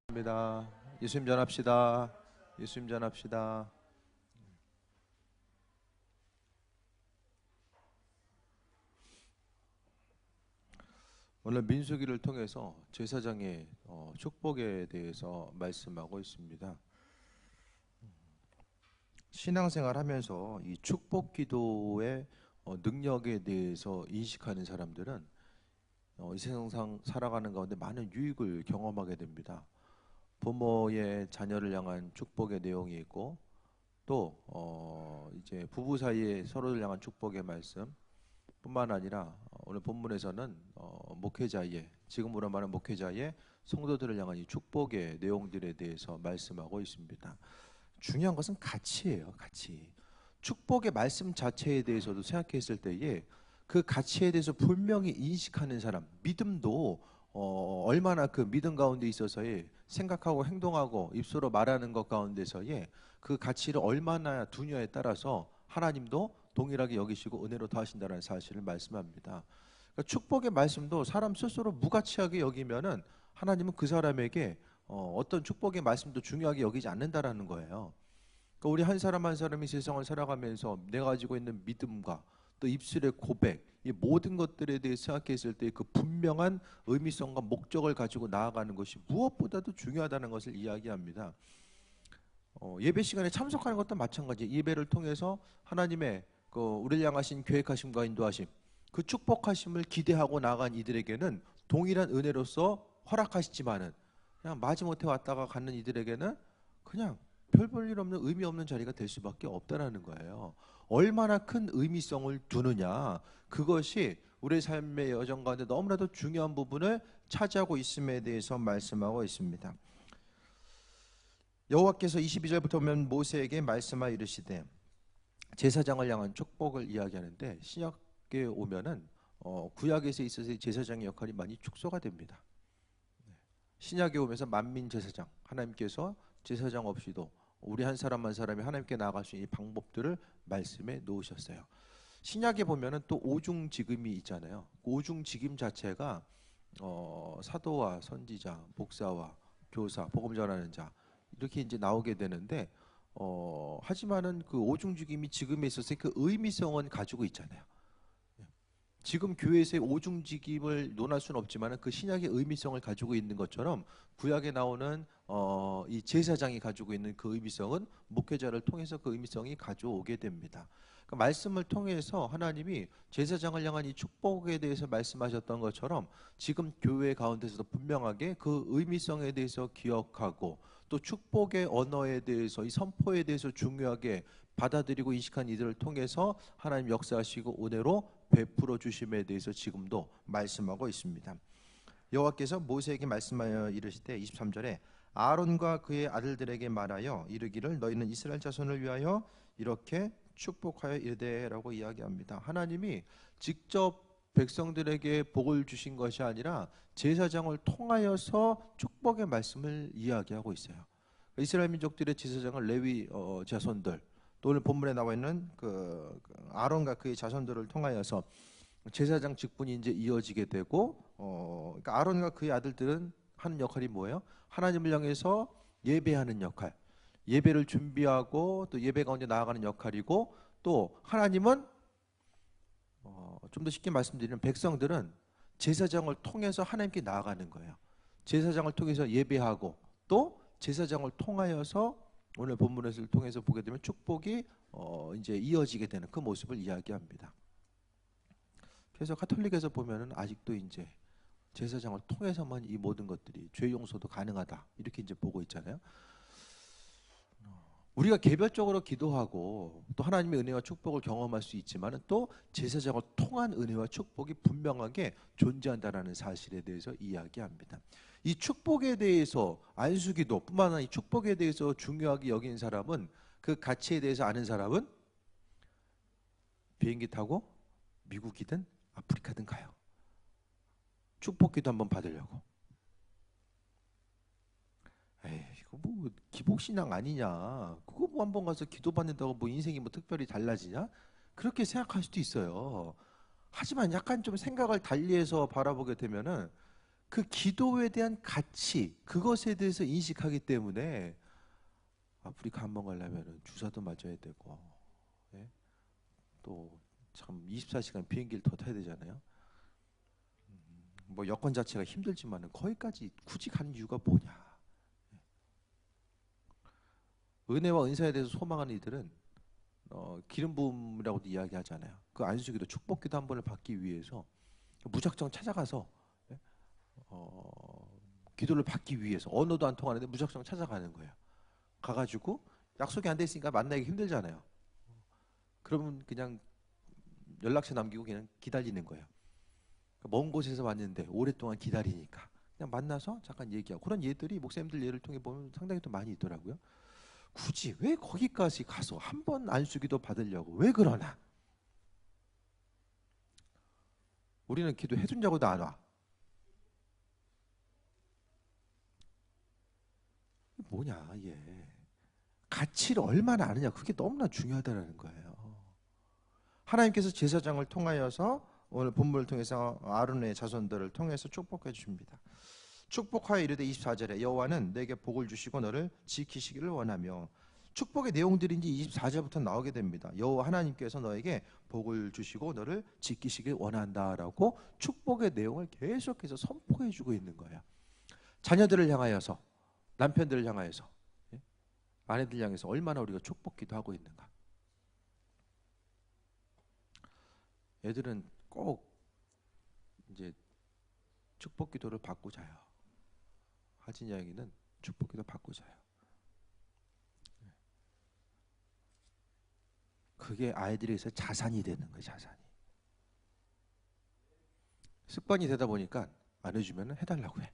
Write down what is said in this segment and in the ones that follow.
입니다. 예수님 전합시다. 예수님 전합시다. 오늘 민수기를 통해서 제사장의 축복에 대해서 말씀하고 있습니다. 신앙생활하면서 이 축복 기도의 능력에 대해서 인식하는 사람들은 이 세상 살아가는 가운데 많은 유익을 경험하게 됩니다. 부모의 자녀를 향한 축복의 내용이 있고, 또 이제 부부 사이에 서로를 향한 축복의 말씀 뿐만 아니라 오늘 본문에서는 목회자의, 지금으로 말하는 목회자의 성도들을 향한 이 축복의 내용들에 대해서 말씀하고 있습니다. 중요한 것은 가치예요. 가치. 축복의 말씀 자체에 대해서도 생각했을 때에 그 가치에 대해서 분명히 인식하는 사람, 믿음도 얼마나 그 믿음 가운데 있어서의 생각하고 행동하고 입술로 말하는 것 가운데서의 그 가치를 얼마나 두냐에 따라서 하나님도 동일하게 여기시고 은혜로 더하신다는 사실을 말씀합니다. 그러니까 축복의 말씀도 사람 스스로 무가치하게 여기면은 하나님은 그 사람에게 어떤 축복의 말씀도 중요하게 여기지 않는다라는 거예요. 그러니까 우리 한 사람 한 사람이 세상을 살아가면서 내가 가지고 있는 믿음과 또 입술의 고백, 이 모든 것들에 대해 생각했을 때 그 분명한 의미성과 목적을 가지고 나아가는 것이 무엇보다도 중요하다는 것을 이야기합니다. 예배 시간에 참석하는 것도 마찬가지. 예배를 통해서 하나님의 그 우리를 향하신 계획하심과 인도하심, 그 축복하심을 기대하고 나간 이들에게는 동일한 은혜로서 허락하시지만은 그냥 마지못해 왔다가 가는 이들에게는 그냥 별 볼 일 없는 의미 없는 자리가 될 수밖에 없다라는 거예요. 얼마나 큰 의미성을 두느냐, 그것이 우리 삶의 여정 가운데 너무나도 중요한 부분을 차지하고 있음에 대해서 말씀하고 있습니다. 여호와께서 22절부터 보면 모세에게 말씀하여 이르시되, 제사장을 향한 축복을 이야기하는데 신약에 오면은 구약에서 있어서 제사장의 역할이 많이 축소가 됩니다. 신약에 오면서 만민 제사장, 하나님께서 제사장 없이도 우리 한 사람 한 사람이 하나님께 나아갈 수 있는 방법들을 말씀해 놓으셨어요. 신약에 보면은 또 오중직임이 있잖아요. 오중직임 자체가 사도와 선지자, 목사와 교사, 복음 전하는 자 이렇게 이제 나오게 되는데, 하지만은 그 오중직임이 지금에 있어서 그 의미성은 가지고 있잖아요. 지금 교회에서의 오중직임을 논할 수는 없지만 그 신약의 의미성을 가지고 있는 것처럼 구약에 나오는 이 제사장이 가지고 있는 그 의미성은 목회자를 통해서 그 의미성이 가져오게 됩니다. 그러니까 말씀을 통해서 하나님이 제사장을 향한 이 축복에 대해서 말씀하셨던 것처럼 지금 교회 가운데서도 분명하게 그 의미성에 대해서 기억하고 또 축복의 언어에 대해서 이 선포에 대해서 중요하게 받아들이고 인식한 이들을 통해서 하나님 역사하시고 은혜로 베풀어 주심에 대해서 지금도 말씀하고 있습니다. 여호와께서 모세에게 말씀하여 이르시되 23절에 아론과 그의 아들들에게 말하여 이르기를 너희는 이스라엘 자손을 위하여 이렇게 축복하여 이르되라고 이야기합니다. 하나님이 직접 백성들에게 복을 주신 것이 아니라 제사장을 통하여서 축복의 말씀을 이야기하고 있어요. 이스라엘 민족들의 제사장을 레위 자손들, 또 오늘 본문에 나와 있는 그 아론과 그의 자손들을 통하여서 제사장 직분이 이제 이어지게 되고, 그러니까 아론과 그의 아들들은 하는 역할이 뭐예요? 하나님을 향해서 예배하는 역할, 예배를 준비하고 또 예배 가운데 나아가는 역할이고, 또 하나님은 좀 더 쉽게 말씀드리면 백성들은 제사장을 통해서 하나님께 나아가는 거예요. 제사장을 통해서 예배하고 또 제사장을 통하여서 오늘 본문을 통해서 보게 되면 축복이 이제 이어지게 되는 그 모습을 이야기합니다. 그래서 가톨릭에서 보면은 아직도 이제 제사장을 통해서만 이 모든 것들이 죄 용서도 가능하다 이렇게 이제 보고 있잖아요. 우리가 개별적으로 기도하고 또 하나님의 은혜와 축복을 경험할 수 있지만은 또 제사장을 통한 은혜와 축복이 분명하게 존재한다라는 사실에 대해서 이야기합니다. 이 축복에 대해서 안수기도뿐만 아니라 이 축복에 대해서 중요하게 여긴 사람은, 그 가치에 대해서 아는 사람은 비행기 타고 미국이든 아프리카든 가요. 축복기도 한번 받으려고. 에이, 이거 뭐 기복신앙 아니냐, 그거 뭐 한번 가서 기도 받는다고 뭐 인생이 뭐 특별히 달라지냐, 그렇게 생각할 수도 있어요. 하지만 약간 좀 생각을 달리해서 바라보게 되면은 그 기도에 대한 가치, 그것에 대해서 인식하기 때문에 아프리카 한 번 가려면 주사도 맞아야 되고, 예? 또 참 24시간 비행기를 더 타야 되잖아요. 뭐 여건 자체가 힘들지만은 거기까지 굳이 가는 이유가 뭐냐? 은혜와 은사에 대해서 소망하는 이들은 기름 부음이라고도 이야기하잖아요. 그 안수기도 축복기도 한 번을 받기 위해서 무작정 찾아가서, 예? 기도를 받기 위해서 언어도 안 통하는데 무작정 찾아가는 거예요. 가가지고 약속이 안 돼 있으니까 만나기 힘들잖아요. 그러면 그냥 연락처 남기고 그냥 기다리는 거예요. 먼 곳에서 왔는데 오랫동안 기다리니까 그냥 만나서 잠깐 얘기하고, 그런 예들이 목사님들 예를 통해 보면 상당히 또 많이 있더라고요. 굳이 왜 거기까지 가서 한 번 안수기도 받으려고 왜 그러나? 우리는 기도해 준다고도 안 와. 뭐냐 얘. 가치를 얼마나 아느냐, 그게 너무나 중요하다는 거예요. 하나님께서 제사장을 통하여서 오늘 본문을 통해서 아론의 자손들을 통해서 축복해 주십니다. 축복하여 이르되 24절에 여호와는 내게 복을 주시고 너를 지키시기를 원하며, 축복의 내용들이 이제 24절부터 나오게 됩니다. 여호와 하나님께서 너에게 복을 주시고 너를 지키시길 원한다라고 축복의 내용을 계속해서 선포해 주고 있는 거예요. 자녀들을 향하여서, 남편들을 향하여서, 예? 아내들 향해서 얼마나 우리가 축복 기도하고 있는가. 애들은 꼭 이제 축복 기도를 받고 자요. 하진 양이는 축복 기도 받고 자요. 그게 아이들에게서 자산이 되는 거예요. 자산이. 습관이 되다 보니까 안 해주면 해달라고 해.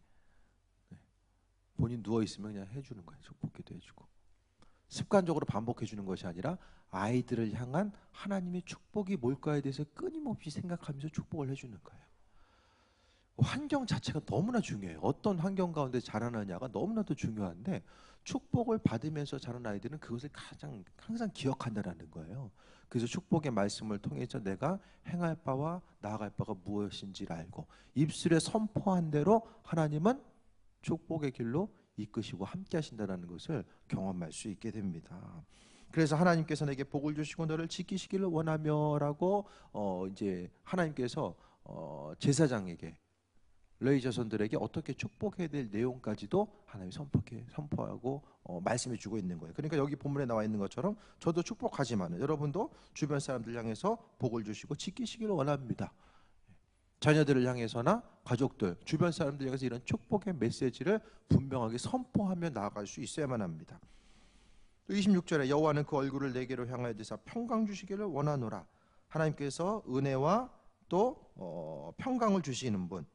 본인 누워있으면 그냥 해주는 거예요. 축복 기도 해주고. 습관적으로 반복해 주는 것이 아니라 아이들을 향한 하나님의 축복이 뭘까에 대해서 끊임없이 생각하면서 축복을 해주는 거예요. 환경 자체가 너무나 중요해요. 어떤 환경 가운데 자라느냐가 너무나도 중요한데, 축복을 받으면서 자란 아이들은 그것을 항상 기억한다는 거예요. 그래서 축복의 말씀을 통해서 내가 행할 바와 나아갈 바가 무엇인지를 알고 입술에 선포한 대로 하나님은 축복의 길로 이끄시고 함께 하신다는 것을 경험할 수 있게 됩니다. 그래서 하나님께서 내게 복을 주시고 너를 지키시기를 원하며라고 이제 하나님께서 제사장에게, 레위 자손들에게 어떻게 축복해야 될 내용까지도 하나님이 선포하고 말씀해 주고 있는 거예요. 그러니까 여기 본문에 나와 있는 것처럼 저도 축복하지만 여러분도 주변 사람들 향해서 복을 주시고 지키시기를 원합니다. 자녀들을 향해서나 가족들, 주변 사람들 향해서 이런 축복의 메시지를 분명하게 선포하며 나아갈 수 있어야만 합니다. 또 26절에 여호와는 그 얼굴을 내게로 향하여 드사 평강 주시기를 원하노라. 하나님께서 은혜와 또 평강을 주시는 분,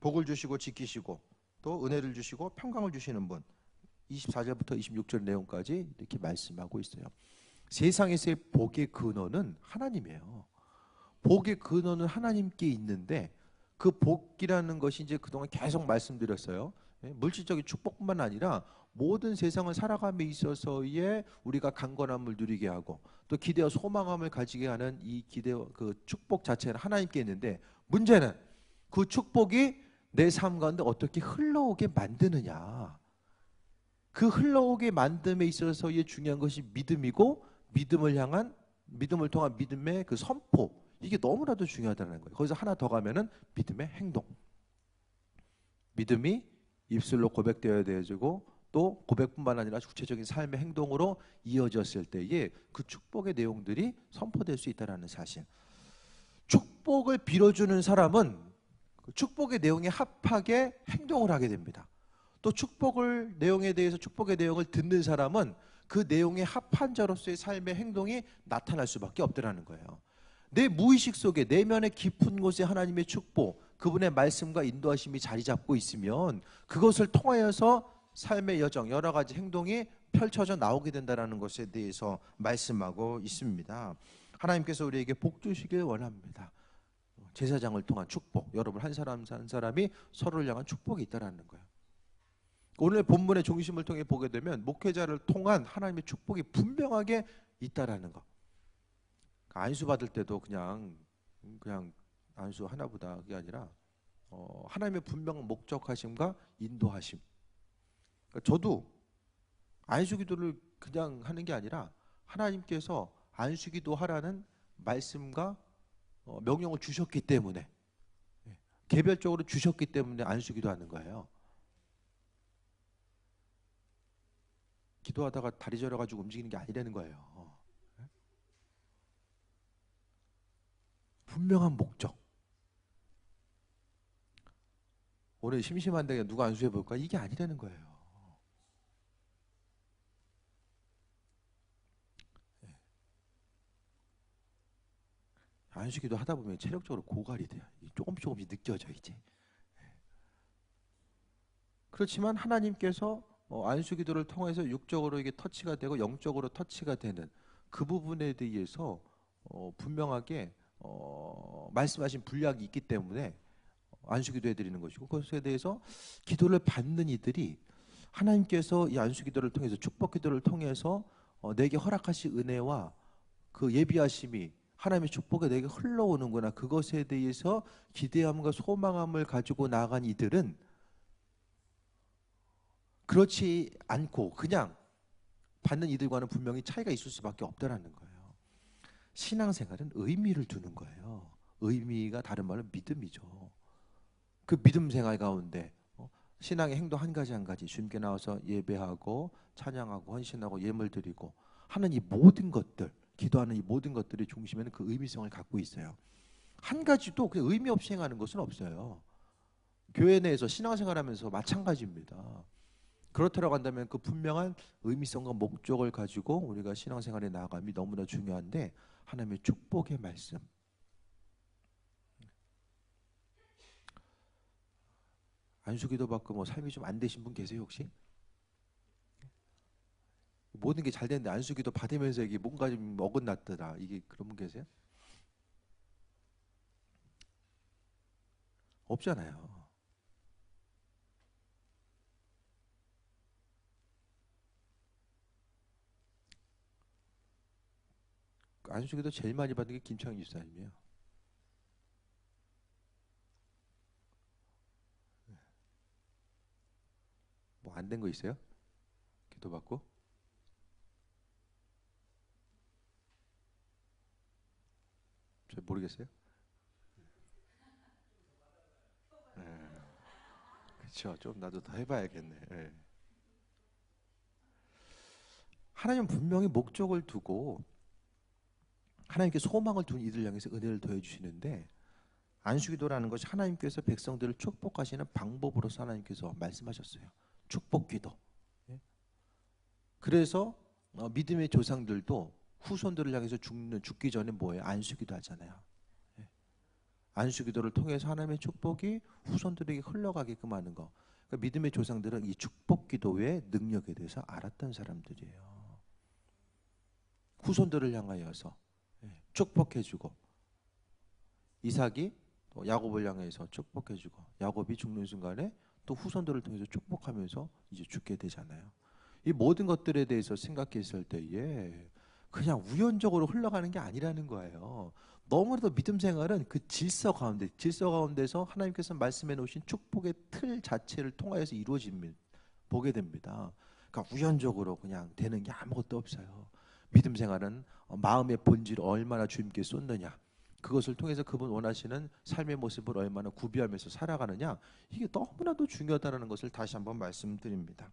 복을 주시고 지키시고 또 은혜를 주시고 평강을 주시는 분, 24절부터 26절 내용까지 이렇게 말씀하고 있어요. 세상에서의 복의 근원은 하나님이에요. 복의 근원은 하나님께 있는데, 그 복이라는 것이 이제 그동안 계속 말씀드렸어요. 물질적인 축복뿐만 아니라 모든 세상을 살아감에 있어서의 우리가 강건함을 누리게 하고 또 기대와 소망함을 가지게 하는 이 기대와 그 축복 자체는 하나님께 있는데, 문제는 그 축복이 내 삶 가운데 어떻게 흘러오게 만드느냐. 그 흘러오게 만듦에 있어서의 중요한 것이 믿음이고, 믿음을 통한 믿음의 그 선포, 이게 너무나도 중요하다는 거예요. 거기서 하나 더 가면은 믿음의 행동. 믿음이 입술로 고백되어야 되고 또 고백뿐만 아니라 구체적인 삶의 행동으로 이어졌을 때에 그 축복의 내용들이 선포될 수 있다는 사실. 축복을 빌어주는 사람은 그 축복의 내용에 합하게 행동을 하게 됩니다. 또 축복의 내용을 듣는 사람은 그 내용에 합한 자로서의 삶의 행동이 나타날 수밖에 없다는 거예요. 내 무의식 속에 내면의 깊은 곳에 하나님의 축복, 그분의 말씀과 인도하심이 자리 잡고 있으면 그것을 통하여서 삶의 여정, 여러 가지 행동이 펼쳐져 나오게 된다는 것에 대해서 말씀하고 있습니다. 하나님께서 우리에게 복 주시길 원합니다. 제사장을 통한 축복, 여러분 한 사람 한 사람이 서로를 향한 축복이 있다는 거예요. 오늘 본문의 중심을 통해 보게 되면 목회자를 통한 하나님의 축복이 분명하게 있다라는 것. 안수 받을 때도 그냥 안수 하나보다 그게 아니라 하나님의 분명한 목적하심과 인도하심. 그러니까 저도 안수기도를 그냥 하는 게 아니라 하나님께서 안수기도 하라는 말씀과 명령을 주셨기 때문에, 개별적으로 주셨기 때문에 안수기도 하는 거예요. 기도하다가 다리 저려가지고 움직이는 게 아니라는 거예요. 분명한 목적. 오늘 심심한데 누가 안수해 볼까? 이게 아니라는 거예요. 안수기도 하다 보면 체력적으로 고갈이 돼요. 조금씩 느껴져 이제. 그렇지만 하나님께서 안수기도를 통해서 육적으로 이게 터치가 되고 영적으로 터치가 되는 그 부분에 대해서 분명하게 말씀하신 분량이 있기 때문에 안수기도 해드리는 것이고, 그것에 대해서 기도를 받는 이들이 하나님께서 이 안수기도를 통해서, 축복기도를 통해서 내게 허락하신 은혜와 그 예비하심이 하나님의 축복이 내게 흘러오는구나, 그것에 대해서 기대함과 소망함을 가지고 나아간 이들은 그렇지 않고 그냥 받는 이들과는 분명히 차이가 있을 수밖에 없다라는 거예요. 신앙생활은 의미를 두는 거예요. 의미가 다른 말로 믿음이죠. 그 믿음 생활 가운데 신앙의 행동 한 가지 한 가지, 주님께 나와서 예배하고 찬양하고 헌신하고 예물 드리고 하는 이 모든 것들, 기도하는 이 모든 것들이 중심에는 그 의미성을 갖고 있어요. 한 가지도 그냥 의미 없이 행하는 것은 없어요. 교회 내에서 신앙생활하면서 마찬가지입니다. 그렇다고 한다면 그 분명한 의미성과 목적을 가지고 우리가 신앙생활에 나아감이 너무나 중요한데, 하나님의 축복의 말씀, 안수기도 받고 뭐 삶이 좀 안 되신 분 계세요 혹시? 모든 게 잘 되는데 안수기도 받으면서 이게 뭔가 좀 어긋났더라, 이게 그런 분 계세요? 없잖아요. 안수기도 제일 많이 받는 게 김창희 집사님이에요. 뭐 안 된 거 있어요? 기도 받고? 잘 모르겠어요. 그렇죠. 좀 나도 더 해봐야겠네. 예. 하나님은 분명히 목적을 두고 하나님께 소망을 둔 이들 향해서 은혜를 더해 주시는데, 안수기도라는 것이 하나님께서 백성들을 축복하시는 방법으로서 하나님께서 말씀하셨어요. 축복기도. 예? 그래서 믿음의 조상들도 후손들을 향해서 죽기 전에 뭐예요? 안수기도 하잖아요. 예? 안수기도를 통해서 하나님의 축복이 후손들에게 흘러가게끔 하는 거. 그러니까 믿음의 조상들은 이 축복기도의 능력에 대해서 알았던 사람들이에요. 후손들을 향하여서 축복해주고, 이삭이 또 야곱을 향해서 축복해주고, 야곱이 죽는 순간에 또 후손들을 통해서 축복하면서 이제 죽게 되잖아요. 이 모든 것들에 대해서 생각했을 때에 그냥 우연적으로 흘러가는 게 아니라는 거예요. 너무나도 믿음 생활은 그 질서 가운데서 하나님께서 말씀해 놓으신 축복의 틀 자체를 통하여서 이루어집니다. 보게 됩니다. 그러니까 우연적으로 그냥 되는 게 아무것도 없어요. 믿음 생활은 마음의 본질을 얼마나 주님께 쏟느냐, 그것을 통해서 그분 원하시는 삶의 모습을 얼마나 구비하면서 살아가느냐, 이게 너무나도 중요하다는 것을 다시 한번 말씀드립니다.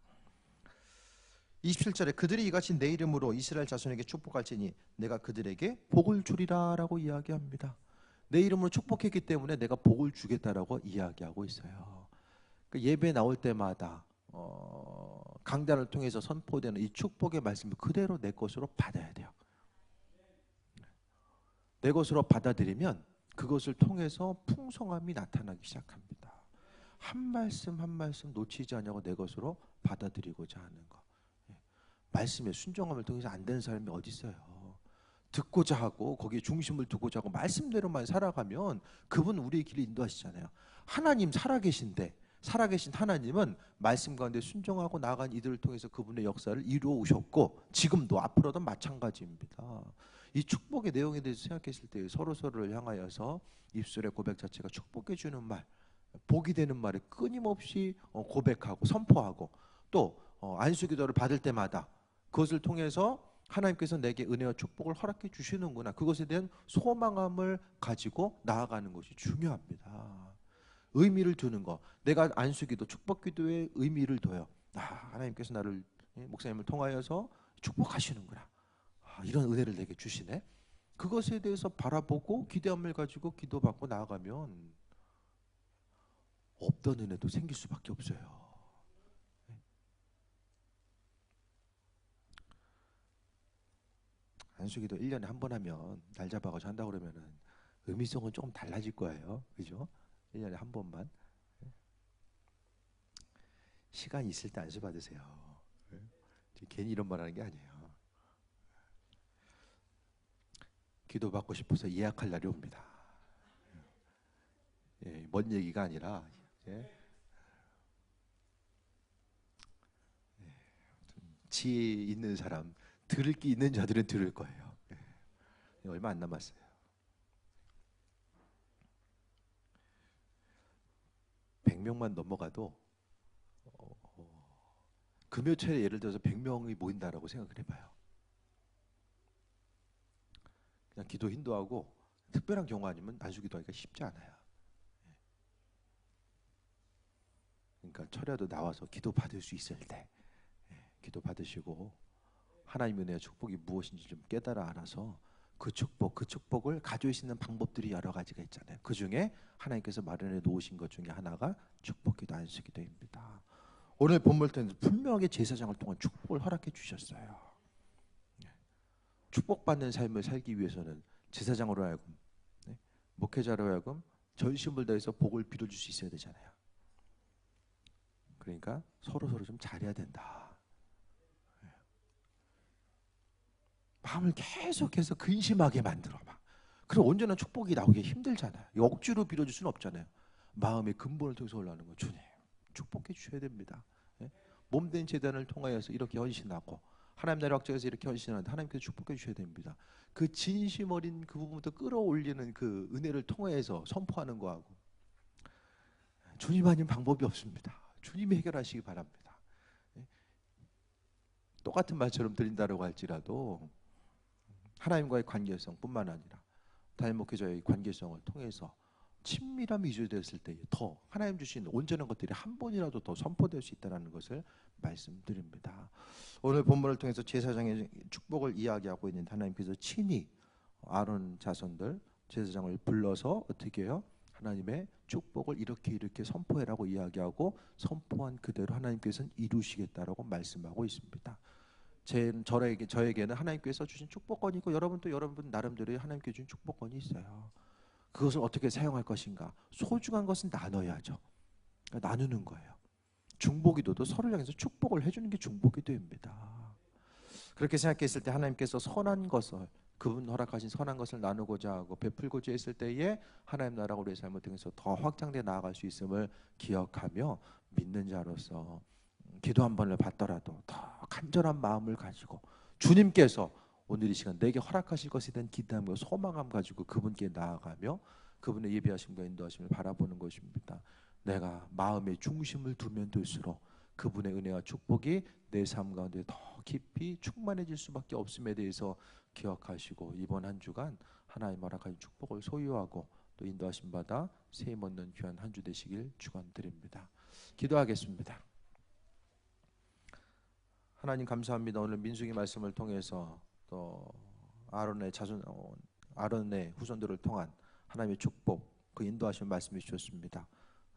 27절에 그들이 이같이 내 이름으로 이스라엘 자손에게 축복할지니 내가 그들에게 복을 주리라 라고 이야기합니다. 내 이름으로 축복했기 때문에 내가 복을 주겠다라고 이야기하고 있어요. 그 예배 나올 때마다 강단을 통해서 선포되는 이 축복의 말씀을 그대로 내 것으로 받아야 돼요. 내 것으로 받아들이면 그것을 통해서 풍성함이 나타나기 시작합니다. 한 말씀 한 말씀 놓치지 않냐고 내 것으로 받아들이고자 하는 것. 말씀의 순종함을 통해서 안 되는 사람이 어디 있어요? 듣고자 하고 거기에 중심을 두고자 하고 말씀대로만 살아가면 그분 우리의 길을 인도하시잖아요. 하나님 살아계신데, 살아계신 하나님은 말씀 가운데 순종하고 나아간 이들을 통해서 그분의 역사를 이루어 오셨고 지금도 앞으로도 마찬가지입니다. 이 축복의 내용에 대해서 생각했을 때 서로를 향하여서 입술의 고백 자체가 축복해 주는 말, 복이 되는 말을 끊임없이 고백하고 선포하고 또 안수기도를 받을 때마다 그것을 통해서 하나님께서 내게 은혜와 축복을 허락해 주시는구나. 그것에 대한 소망함을 가지고 나아가는 것이 중요합니다. 의미를 두는 거. 내가 안수기도, 축복기도에 의미를 둬요. 하나님께서 나를 목사님을 통하여서 축복하시는구나. 이런 은혜를 내게 주시네. 그것에 대해서 바라보고 기대함을 가지고 기도받고 나아가면 없던 은혜도 생길 수밖에 없어요. 안수기도 1년에 한 번 하면 날 잡아가지고 한다 그러면은 의미성은 조금 달라질 거예요. 그죠? 1년에 한 번만. 시간 있을 때 안수 받으세요. 괜히 이런 말 하는 게 아니에요. 기도받고 싶어서 예약할 날이 옵니다. 먼 얘기가 아니라 지혜 있는 사람, 들을 게 있는 자들은 들을 거예요. 얼마 안 남았어요. 100명만 넘어가도 금요철에 예를 들어서 100명이 모인다라고 생각을 해봐요. 그냥 기도 인도하고 특별한 경우 아니면 안수기도하기가 쉽지 않아요. 그러니까 철야도 나와서 기도 받을 수 있을 때 기도 받으시고 하나님의 은혜와 축복이 무엇인지 좀 깨달아 알아서 그 축복을 가질 수 있는 방법들이 여러 가지가 있잖아요. 그 중에 하나님께서 마련해 놓으신 것 중에 하나가 축복기도 안수기도입니다. 오늘 본문을 통해서 분명하게 제사장을 통한 축복을 허락해 주셨어요. 축복받는 삶을 살기 위해서는 제사장으로 하여금 목회자로 하여금 전심을 다해서 복을 빌어줄 수 있어야 되잖아요. 그러니까 서로 좀 잘해야 된다. 마음을 계속해서 근심하게 만들어봐. 그럼 언제나 축복이 나오기 힘들잖아요. 억지로 빌어줄 수는 없잖아요. 마음의 근본을 통해서 올라오는 거. 주님 축복해 주셔야 됩니다. 몸된 제단을 통하여서 이렇게 헌신하고 하나님 나라 확장해서 이렇게 헌신하는데 하나님께서 축복해 주셔야 됩니다. 그 진심 어린 그 부분부터 끌어올리는 그 은혜를 통해서 선포하는 거하고 주님 아닌 방법이 없습니다. 주님이 해결하시기 바랍니다. 똑같은 말처럼 들린다고 할지라도 하나님과의 관계성뿐만 아니라 담임 목회자의 관계성을 통해서 친밀함이 유지되었을 때 더 하나님 주신 온전한 것들이 한 번이라도 더 선포될 수 있다는 것을 말씀드립니다. 오늘 본문을 통해서 제사장의 축복을 이야기하고 있는 하나님께서 친히 아론 자손들 제사장을 불러서 어떻게 해요? 하나님의 축복을 이렇게 선포해라고 이야기하고 선포한 그대로 하나님께서는 이루시겠다라고 말씀하고 있습니다. 저에게는 하나님께서 주신 축복권이 있고 여러분도 여러분 나름대로의 하나님께 주신 축복권이 있어요. 그것을 어떻게 사용할 것인가? 소중한 것은 나눠야죠. 그러니까 나누는 거예요. 중보기도도 서로를 향해서 축복을 해주는 게 중보기도입니다. 그렇게 생각했을 때 하나님께서 선한 것을 그분 허락하신 선한 것을 나누고자 하고 베풀고자 했을 때에 하나님 나라가 우리의 삶을 통해서 더 확장돼 나아갈 수 있음을 기억하며 믿는 자로서 기도 한 번을 받더라도 더 간절한 마음을 가지고 주님께서 오늘 이 시간 내게 허락하실 것에 대한 기대함과 소망함 가지고 그분께 나아가며 그분의 예비하심과 인도하심을 바라보는 것입니다. 내가 마음의 중심을 두면 둘수록 그분의 은혜와 축복이 내 삶 가운데 더 깊이 충만해질 수밖에 없음에 대해서 기억하시고 이번 한 주간 하나님 허락하신 축복을 소유하고 또 인도하심 받아 세임 얻는 귀한 한 주 되시길 축원드립니다. 기도하겠습니다. 하나님 감사합니다. 오늘 민수기 말씀을 통해서 또 아론의 후손들을 통한 하나님의 축복 그 인도하신 말씀해 주셨습니다.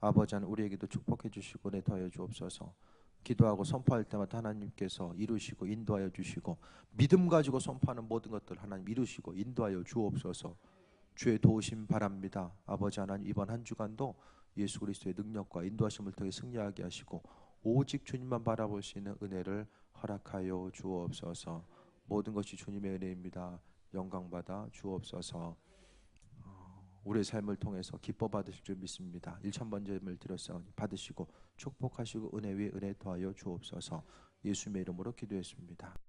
아버지 하나님 우리에게도 축복해 주시고 내 더하여 주옵소서. 기도하고 선포할 때마다 하나님께서 이루시고 인도하여 주시고 믿음 가지고 선포하는 모든 것들 하나님 이루시고 인도하여 주옵소서. 주의 도우심 바랍니다. 아버지 하나님 이번 한 주간도 예수 그리스도의 능력과 인도하심을 통해 승리하게 하시고 오직 주님만 바라볼 수 있는 은혜를 허락하여 주옵소서. 모든 것이 주님의 은혜입니다. 영광 받아 주옵소서. 우리의 삶을 통해서 기뻐 받으실 줄 믿습니다. 1000번제를 드렸사오니 받으시고 축복하시고 은혜 위에 은혜 더하여 주옵소서. 예수님의 이름으로 기도했습니다.